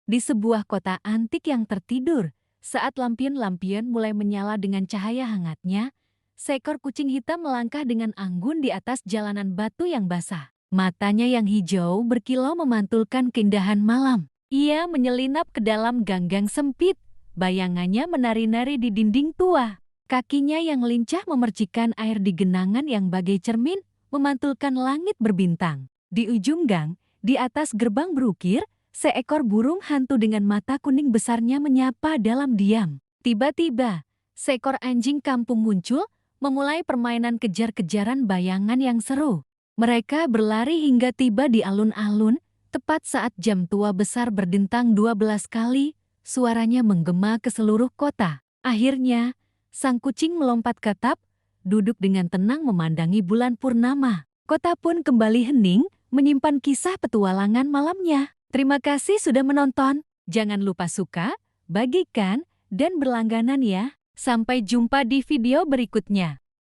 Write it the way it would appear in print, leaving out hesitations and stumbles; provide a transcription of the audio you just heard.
Di sebuah kota antik yang tertidur, saat lampion-lampion mulai menyala dengan cahaya hangatnya, seekor kucing hitam melangkah dengan anggun di atas jalanan batu yang basah. Matanya yang hijau berkilau memantulkan keindahan malam. Ia menyelinap ke dalam ganggang sempit, bayangannya menari-nari di dinding tua. Kakinya yang lincah memercikkan air di genangan yang bagai cermin, memantulkan langit berbintang. Di ujung gang, di atas gerbang berukir, seekor burung hantu dengan mata kuning besarnya menyapa dalam diam. Tiba-tiba, seekor anjing kampung muncul, memulai permainan kejar-kejaran bayangan yang seru. Mereka berlari hingga tiba di alun-alun, tepat saat jam tua besar berdentang 12 kali, suaranya menggema ke seluruh kota. Akhirnya, sang kucing melompat ke atap, duduk dengan tenang memandangi bulan purnama. Kota pun kembali hening, menyimpan kisah petualangan malamnya. Terima kasih sudah menonton. Jangan lupa suka, bagikan, dan berlangganan ya. Sampai jumpa di video berikutnya.